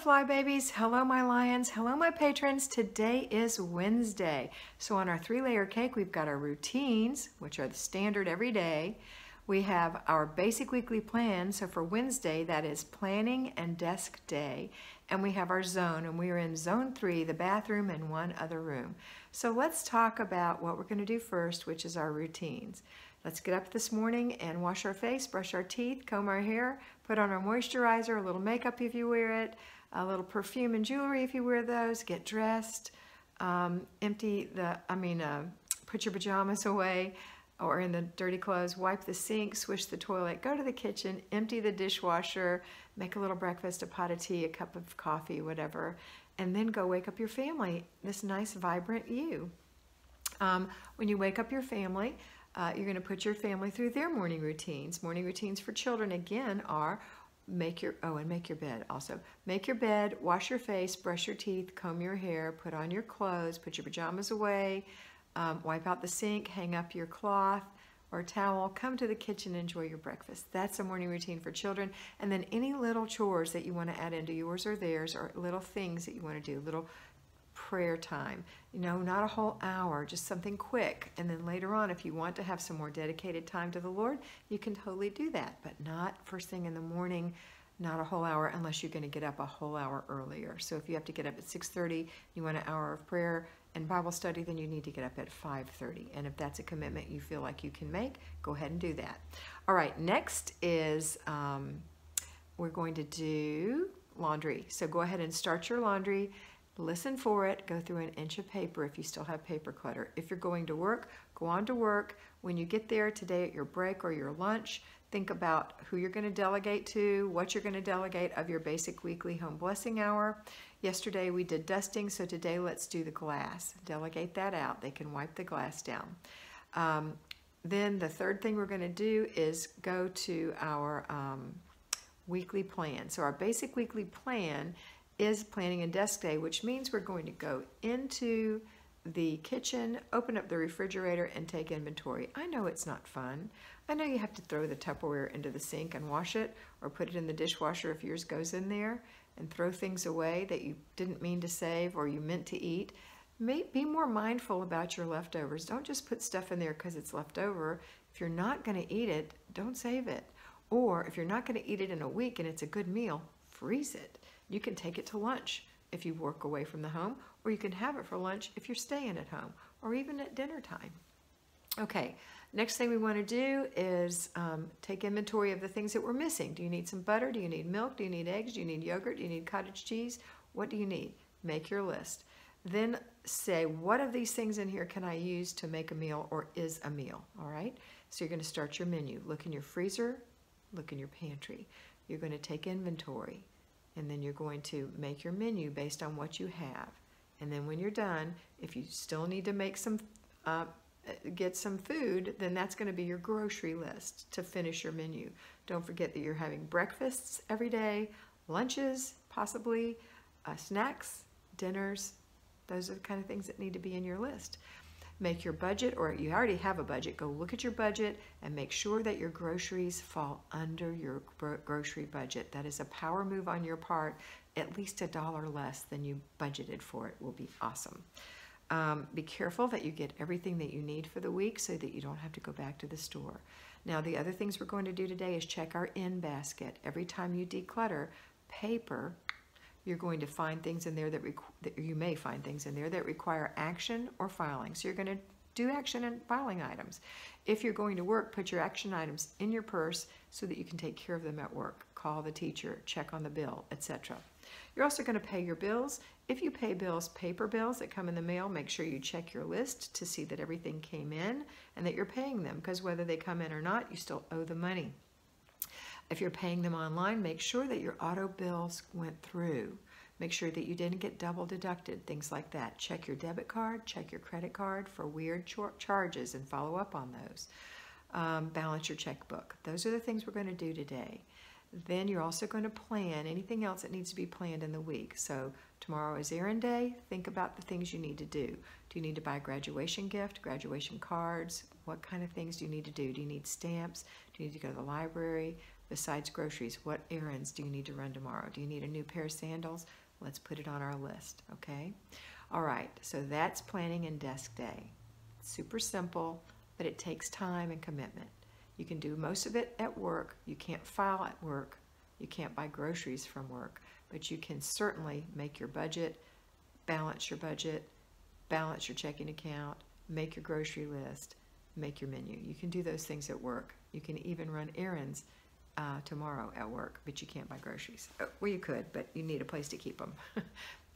fly babies, hello my lions, hello my patrons. Today is Wednesday. So on our 3-layer cake, we've got our routines, which are the standard every day. We have our basic weekly plan. So for Wednesday, that is planning and desk day. And we have our zone, and we are in zone 3, the bathroom and one other room. So let's talk about what we're going to do first, which is our routines. Let's get up this morning and wash our face, brush our teeth, comb our hair, put on our moisturizer, a little makeup if you wear it, a little perfume and jewelry if you wear those, get dressed, put your pajamas away or in the dirty clothes, wipe the sink, swish the toilet, go to the kitchen, empty the dishwasher, make a little breakfast, a pot of tea, a cup of coffee, whatever, and then go wake up your family, this nice, vibrant you. When you wake up your family, you're going to put your family through their morning routines. Morning routines for children, again, are make your bed also. Make your bed, wash your face, brush your teeth, comb your hair, put on your clothes, put your pajamas away, wipe out the sink, hang up your cloth or towel, come to the kitchen, enjoy your breakfast. That's a morning routine for children. And then any little chores that you want to add into yours or theirs, or little things that you want to do, little prayer time, not a whole hour, just something quick. And then later on, if you want to have some more dedicated time to the Lord, you can totally do that, but not first thing in the morning, not a whole hour, unless you're going to get up a whole hour earlier. So if you have to get up at 6:30, you want an hour of prayer and Bible study, then you need to get up at 5:30. And if that's a commitment you feel like you can make, go ahead and do that. All right, next is we're going to do laundry. So go ahead and start your laundry. Listen for it. Go through an inch of paper if you still have paper clutter. If you're going to work, go on to work. When you get there today at your break or your lunch, think about who you're going to delegate to, what you're going to delegate of your basic weekly home blessing hour. Yesterday we did dusting, so today let's do the glass. Delegate that out. They can wipe the glass down. Then the third thing we're going to do is go to our weekly plan. So our basic weekly plan is planning and desk day, which means we're going to go into the kitchen, open up the refrigerator, and take inventory. I know it's not fun. I know you have to throw the Tupperware into the sink and wash it, or put it in the dishwasher if yours goes in there, and throw things away that you didn't mean to save or you meant to eat. Be more mindful about your leftovers. Don't just put stuff in there because it's left over. If you're not going to eat it, don't save it. Or if you're not going to eat it in a week and it's a good meal, freeze it. You can take it to lunch if you work away from the home, or you can have it for lunch if you're staying at home, or even at dinner time. Okay, next thing we want to do is take inventory of the things that we're missing. Do you need some butter? Do you need milk? Do you need eggs? Do you need yogurt? Do you need cottage cheese? What do you need? Make your list. Then say, what of these things in here can I use to make a meal or is a meal? All right, so you're going to start your menu. Look in your freezer, look in your pantry. You're going to take inventory. And then you're going to make your menu based on what you have. And then when you're done, if you still need to make some, get some food, then that's going to be your grocery list to finish your menu. Don't forget that you're having breakfasts every day, lunches possibly, snacks, dinners. Those are the kind of things that need to be in your list. Make your budget, or you already have a budget. Go look at your budget and make sure that your groceries fall under your grocery budget. That is a power move on your part. At least $1 less than you budgeted for it will be awesome. Be careful that you get everything that you need for the week so that you don't have to go back to the store. Now, the other things we're going to do today is check our in basket. Every time you declutter paper, you're going to find things in there that you may find things in there that require action or filing. So you're going to do action and filing items. If you're going to work, put your action items in your purse so that you can take care of them at work. Call the teacher, check on the bill, etc. You're also going to pay your bills. If you pay bills, paper bills that come in the mail, make sure you check your list to see that everything came in and that you're paying them, because whether they come in or not, you still owe the money. If you're paying them online, make sure that your auto bills went through. Make sure that you didn't get double deducted, things like that. Check your debit card, check your credit card for weird charges and follow up on those. Balance your checkbook. Those are the things we're going to do today. Then you're also going to plan anything else that needs to be planned in the week. So tomorrow is errand day. Think about the things you need to do. Do you need to buy a graduation gift, graduation cards? What kind of things do you need to do? Do you need stamps? Do you need to go to the library? Besides groceries, what errands do you need to run tomorrow? Do you need a new pair of sandals? Let's put it on our list, okay? All right, so that's planning and desk day. Super simple, but it takes time and commitment. You can do most of it at work. You can't file at work. You can't buy groceries from work, but you can certainly make your budget, balance your checking account, make your grocery list, make your menu. You can do those things at work. You can even run errands tomorrow at work, but you can't buy groceries. Well, you could, but you need a place to keep them.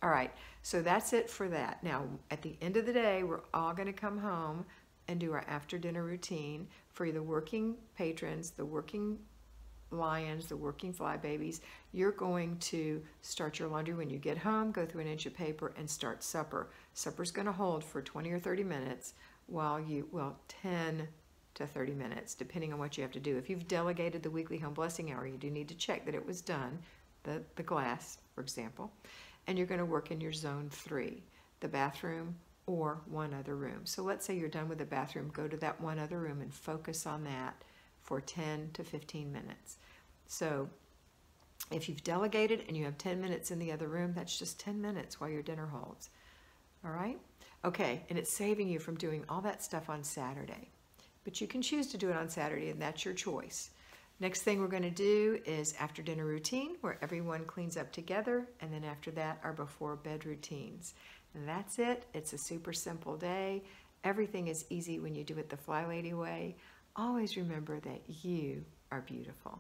All right, so that's it for that. Now, at the end of the day, we're all going to come home and do our after dinner routine. For the working patrons, the working lions, the working fly babies, you're going to start your laundry when you get home, go through an inch of paper, and start supper. Supper's going to hold for 20 or 30 minutes while you, well, 10 to 30 minutes, depending on what you have to do. If you've delegated the weekly home blessing hour, you do need to check that it was done, the glass, for example, and you're going to work in your zone 3, the bathroom or one other room. So let's say you're done with the bathroom, go to that one other room and focus on that for 10 to 15 minutes. So if you've delegated and you have 10 minutes in the other room, that's just 10 minutes while your dinner holds. All right? Okay, and it's saving you from doing all that stuff on Saturday. But you can choose to do it on Saturday, and that's your choice. Next thing we're going to do is after dinner routine, where everyone cleans up together, and then after that, our before bed routines. And that's it. It's a super simple day. Everything is easy when you do it the FlyLady way. Always remember that you are beautiful.